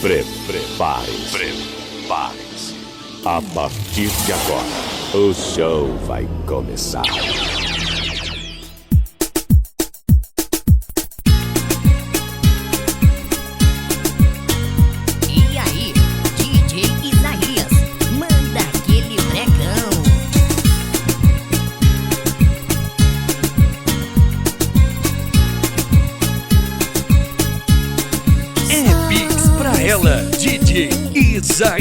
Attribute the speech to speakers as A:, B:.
A: Prepare-se. A partir de agora, o show vai começar.
B: E aí, DJ Isaías, manda aquele brecão.
C: É Pix pra ela, DJ Isaías.